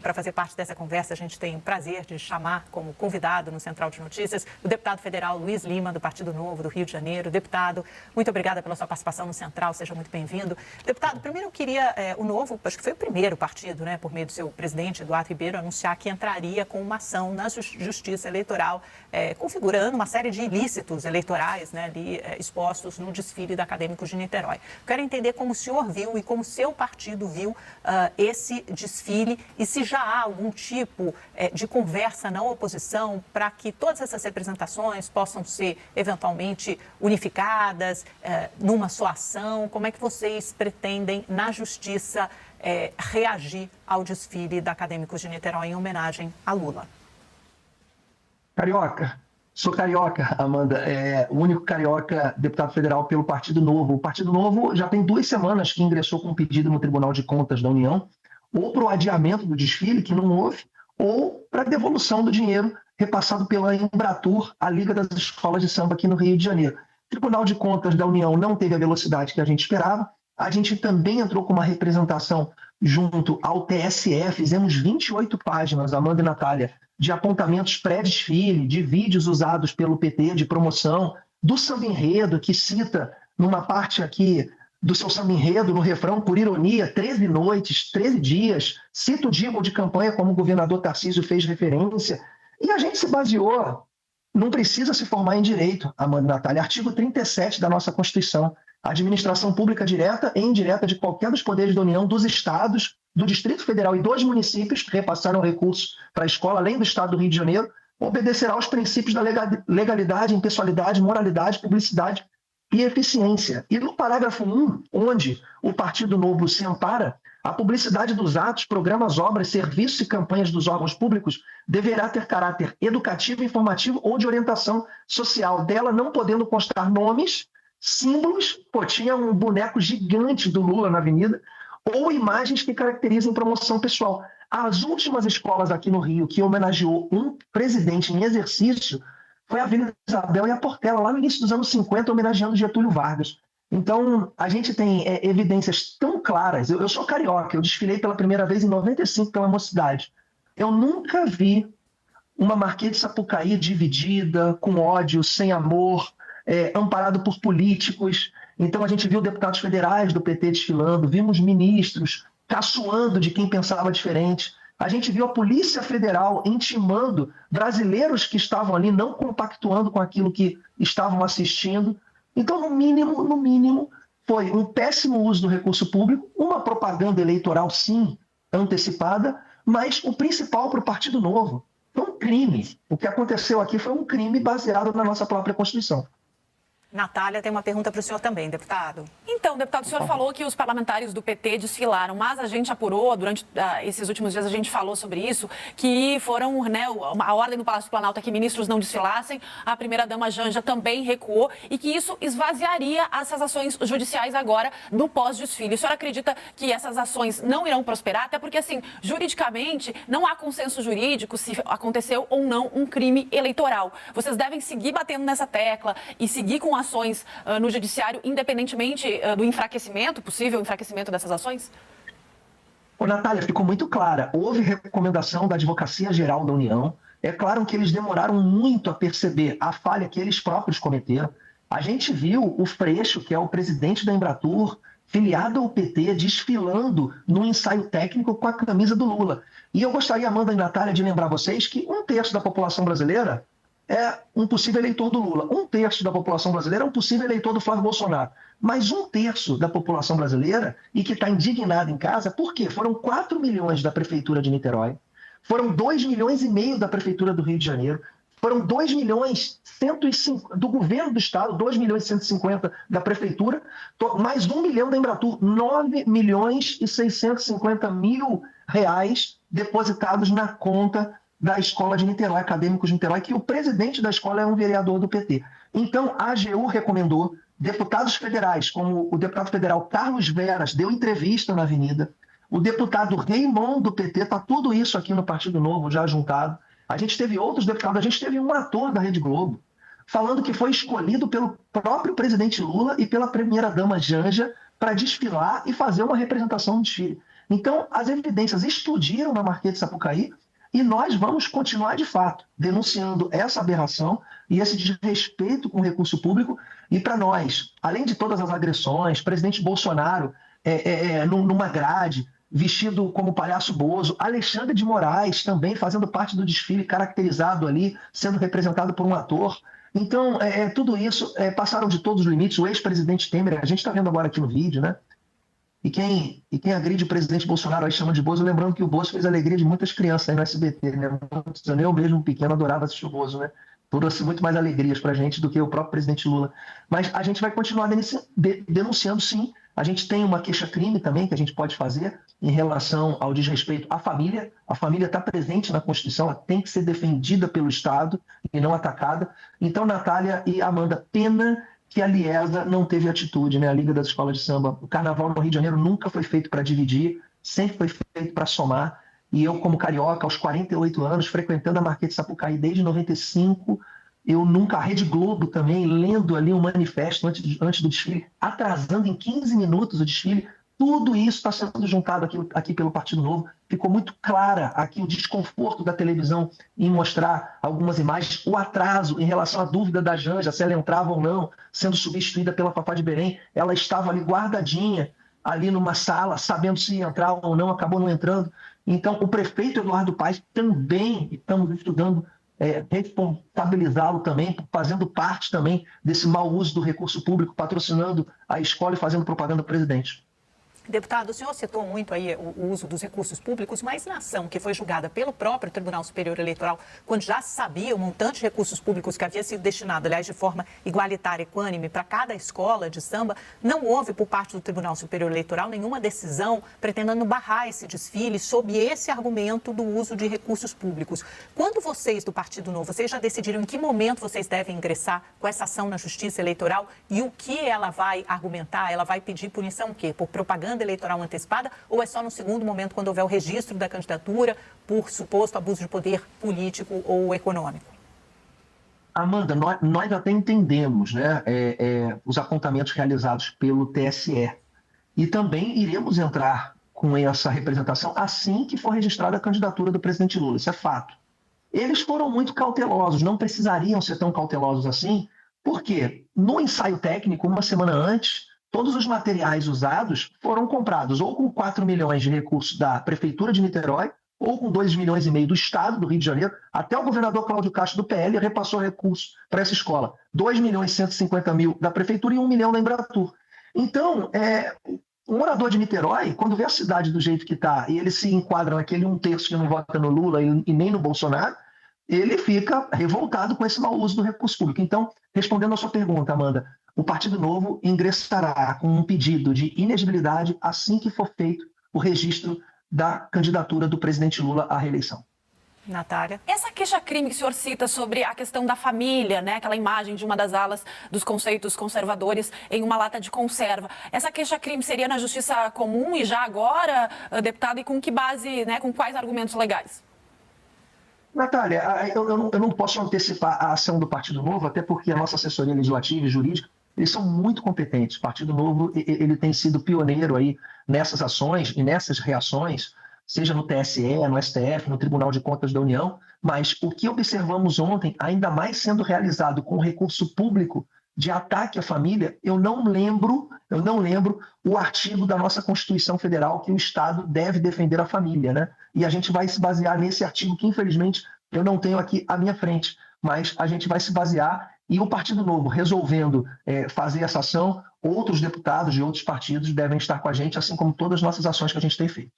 Para fazer parte dessa conversa, a gente tem o prazer de chamar como convidado no Central de Notícias o deputado federal Luiz Lima, do Partido Novo do Rio de Janeiro. Deputado, muito obrigada pela sua participação no Central, seja muito bem-vindo. Deputado, primeiro eu queria, o Novo, acho que foi o primeiro partido, né, por meio do seu presidente, Eduardo Ribeiro, anunciar que entraria com uma ação na Justiça Eleitoral, configurando uma série de ilícitos eleitorais, né, ali expostos no desfile da Acadêmicos de Niterói. Quero entender como o senhor viu e como o seu partido viu esse desfile e se já há algum tipo de conversa na oposição para que todas essas representações possam ser eventualmente unificadas numa só ação. Como é que vocês pretendem, na Justiça, reagir ao desfile da Acadêmicos de Niterói em homenagem a Lula? Sou carioca, Amanda, o único carioca deputado federal pelo Partido Novo. O Partido Novo já tem 2 semanas que ingressou com um pedido no Tribunal de Contas da União, ou para o adiamento do desfile, que não houve, ou para a devolução do dinheiro repassado pela Embratur, a Liga das Escolas de Samba aqui no Rio de Janeiro. O Tribunal de Contas da União não teve a velocidade que a gente esperava. A gente também entrou com uma representação junto ao TSE, fizemos 28 páginas, Amanda e Natália, de apontamentos pré-desfile, de vídeos usados pelo PT de promoção, do samba enredo, que cita numa parte aqui do seu samba enredo, no refrão, por ironia, 13 noites, 13 dias, cita o jingle de campanha como o governador Tarcísio fez referência, e a gente se baseou, não precisa se formar em direito, Amanda e Natália, artigo 37 da nossa Constituição, administração pública direta e indireta de qualquer dos poderes da União, dos estados, do Distrito Federal e dos municípios que repassaram recursos para a escola, além do estado do Rio de Janeiro, obedecerá aos princípios da legalidade, impessoalidade, moralidade, publicidade e eficiência. E no parágrafo 1, onde o Partido Novo se ampara, a publicidade dos atos, programas, obras, serviços e campanhas dos órgãos públicos deverá ter caráter educativo, informativo ou de orientação social, dela não podendo constar nomes, símbolos, tinha um boneco gigante do Lula na avenida, ou imagens que caracterizem promoção pessoal. As últimas escolas aqui no Rio que homenageou um presidente em exercício foi a Vila Isabel e a Portela, lá no início dos anos 50, homenageando Getúlio Vargas. Então, a gente tem evidências tão claras. Eu sou carioca, eu desfilei pela primeira vez em 95 pela Mocidade. Eu nunca vi uma Marquês de Sapucaí dividida, com ódio, sem amor, amparado por políticos. Então, a gente viu deputados federais do PT desfilando, vimos ministros caçoando de quem pensava diferente. A gente viu a Polícia Federal intimando brasileiros que estavam ali, não compactuando com aquilo que estavam assistindo. Então, no mínimo, foi um péssimo uso do recurso público, uma propaganda eleitoral, sim, antecipada, mas o principal para o Partido Novo foi um crime. O que aconteceu aqui foi um crime baseado na nossa própria Constituição. Natália tem uma pergunta para o senhor também, deputado. Então, deputado, o senhor falou que os parlamentares do PT desfilaram, mas a gente apurou, durante esses últimos dias a gente falou sobre isso, que foram, né, a ordem do Palácio do Planalto é que ministros não desfilassem, a primeira-dama Janja também recuou e que isso esvaziaria essas ações judiciais agora no pós-desfile. O senhor acredita que essas ações não irão prosperar? Até porque, assim, juridicamente, não há consenso jurídico se aconteceu ou não um crime eleitoral. Vocês devem seguir batendo nessa tecla e seguir com ações no judiciário, independentemente do enfraquecimento, possível enfraquecimento dessas ações? Natália, ficou muito clara. Houve recomendação da Advocacia Geral da União. É claro que eles demoraram muito a perceber a falha que eles próprios cometeram. A gente viu o Freixo, que é o presidente da Embratur, filiado ao PT, desfilando no ensaio técnico com a camisa do Lula. E eu gostaria, Amanda e Natália, de lembrar vocês que 1/3 da população brasileira é um possível eleitor do Lula. 1/3 da população brasileira é um possível eleitor do Flávio Bolsonaro. Mas 1/3 da população brasileira, e que está indignada em casa, por quê? Foram 4 milhões da Prefeitura de Niterói, foram 2,5 milhões da Prefeitura do Rio de Janeiro, foram 2 milhões do governo do Estado, 2 milhões e 150 da Prefeitura, mais 1 milhão da Embratur, 9 milhões e 650 mil reais depositados na conta da Escola de Niterói, Acadêmicos de Niterói, que o presidente da escola é um vereador do PT. Então, a AGU recomendou, deputados federais, como o deputado federal Carlos Veras, deu entrevista na Avenida, o deputado Raymond do PT, está tudo isso aqui no Partido Novo já juntado. A gente teve outros deputados, a gente teve um ator da Rede Globo, falando que foi escolhido pelo próprio presidente Lula e pela primeira-dama Janja para desfilar e fazer uma representação no desfile. Então, as evidências explodiram na Marquês de Sapucaí e nós vamos continuar, de fato, denunciando essa aberração e esse desrespeito com o recurso público. E para nós, além de todas as agressões, presidente Bolsonaro numa grade, vestido como palhaço Bozo, Alexandre de Moraes também fazendo parte do desfile, caracterizado ali, sendo representado por um ator. Então, tudo isso passaram de todos os limites. O ex-presidente Temer, a gente está vendo agora aqui no vídeo, né? E quem agride o presidente Bolsonaro aí chama de Bozo, lembrando que o Bozo fez a alegria de muitas crianças aí no SBT, né? Eu mesmo, pequeno, adorava assistir o Bozo, né? Trouxe muito mais alegrias para a gente do que o próprio presidente Lula. Mas a gente vai continuar denunciando, sim. A gente tem uma queixa-crime também que a gente pode fazer em relação ao desrespeito à família. A família está presente na Constituição, ela tem que ser defendida pelo Estado e não atacada. Então, Natália e Amanda, pena que a Liesa não teve atitude, né? A Liga das Escolas de Samba. O Carnaval no Rio de Janeiro nunca foi feito para dividir, sempre foi feito para somar. E eu, como carioca, aos 48 anos, frequentando a Marquês de Sapucaí desde 95, eu nunca, a Rede Globo também, lendo ali um manifesto antes do desfile, atrasando em 15 minutos o desfile, tudo isso está sendo juntado aqui pelo Partido Novo. Ficou muito clara aqui o desconforto da televisão em mostrar algumas imagens, o atraso em relação à dúvida da Janja, se ela entrava ou não, sendo substituída pela Fafá de Belém. Ela estava ali guardadinha, ali numa sala, sabendo se ia entrar ou não, acabou não entrando. Então, o prefeito Eduardo Paes também, estamos estudando responsabilizá-lo também, fazendo parte também desse mau uso do recurso público, patrocinando a escola e fazendo propaganda do presidente. Deputado, o senhor citou muito aí o uso dos recursos públicos, mas na ação que foi julgada pelo próprio Tribunal Superior Eleitoral, quando já se sabia o montante de recursos públicos que havia sido destinado, aliás, de forma igualitária e equânime para cada escola de samba, não houve por parte do Tribunal Superior Eleitoral nenhuma decisão pretendendo barrar esse desfile sob esse argumento do uso de recursos públicos. Quando vocês do Partido Novo, vocês já decidiram em que momento vocês devem ingressar com essa ação na Justiça Eleitoral e o que ela vai argumentar? Ela vai pedir punição o quê? Por propaganda eleitoral antecipada, ou é só no segundo momento, quando houver o registro da candidatura por suposto abuso de poder político ou econômico? Amanda, nós até entendemos, né, os apontamentos realizados pelo TSE e também iremos entrar com essa representação assim que for registrada a candidatura do presidente Lula, isso é fato. Eles foram muito cautelosos, não precisariam ser tão cautelosos assim, porque no ensaio técnico, uma semana antes, todos os materiais usados foram comprados ou com 4 milhões de recursos da Prefeitura de Niterói ou com 2,5 milhões do Estado do Rio de Janeiro. Até o governador Cláudio Castro do PL repassou recursos para essa escola. 2.150.000 da Prefeitura e 1 milhão da Embratur. Então, o morador de Niterói, quando vê a cidade do jeito que está e eles se enquadram naquele 1/3 que não vota no Lula e nem no Bolsonaro, ele fica revoltado com esse mau uso do recurso público. Então, respondendo a sua pergunta, Amanda, o Partido Novo ingressará com um pedido de inexigibilidade assim que for feito o registro da candidatura do presidente Lula à reeleição. Natália. Essa queixa-crime que o senhor cita sobre a questão da família, né? Aquela imagem de uma das alas dos conceitos conservadores em uma lata de conserva. Essa queixa-crime seria na justiça comum e já agora, deputado, e com que base, né? Com quais argumentos legais? Natália, eu não posso antecipar a ação do Partido Novo, até porque a nossa assessoria legislativa e jurídica, eles são muito competentes. O Partido Novo ele tem sido pioneiro aí nessas ações e nessas reações, seja no TSE, no STF, no Tribunal de Contas da União, mas o que observamos ontem, ainda mais sendo realizado com recurso público de ataque à família, eu não lembro o artigo da nossa Constituição Federal que o Estado deve defender a família, né? E a gente vai se basear nesse artigo que, infelizmente, eu não tenho aqui à minha frente, mas a gente vai se basear e o Partido Novo resolvendo fazer essa ação, outros deputados de outros partidos devem estar com a gente, assim como todas as nossas ações que a gente tem feito.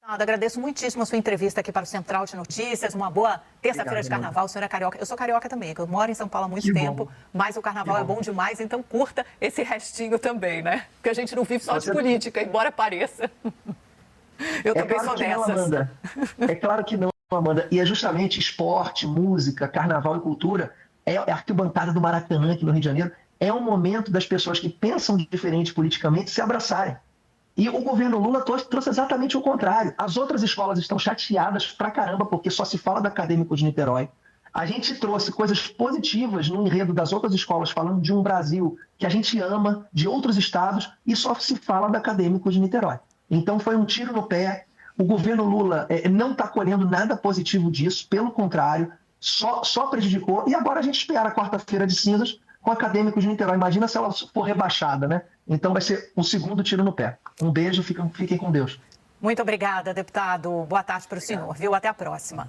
Agradeço muitíssimo a sua entrevista aqui para o Central de Notícias. Uma boa terça-feira de carnaval. O senhor é carioca. Eu sou carioca também, eu moro em São Paulo há muito tempo, mas o carnaval é bom demais, então curta esse restinho também, né? Porque a gente não vive só de política, embora pareça. Eu também sou dessas. É claro que não, Amanda. E é justamente esporte, música, carnaval e cultura, é a arquibancada do Maracanã aqui no Rio de Janeiro, é um momento das pessoas que pensam diferente politicamente se abraçarem. E o governo Lula trouxe exatamente o contrário. As outras escolas estão chateadas pra caramba, porque só se fala da Acadêmico de Niterói. A gente trouxe coisas positivas no enredo das outras escolas, falando de um Brasil que a gente ama, de outros estados, e só se fala da Acadêmico de Niterói. Então foi um tiro no pé. O governo Lula não está colhendo nada positivo disso, pelo contrário, só prejudicou. E agora a gente espera a quarta-feira de cinzas com Acadêmicos de Niterói. Imagina se ela for rebaixada, né? Então vai ser o segundo tiro no pé. Um beijo, fiquem com Deus. Muito obrigada, deputado. Boa tarde para o senhor, viu? Até a próxima.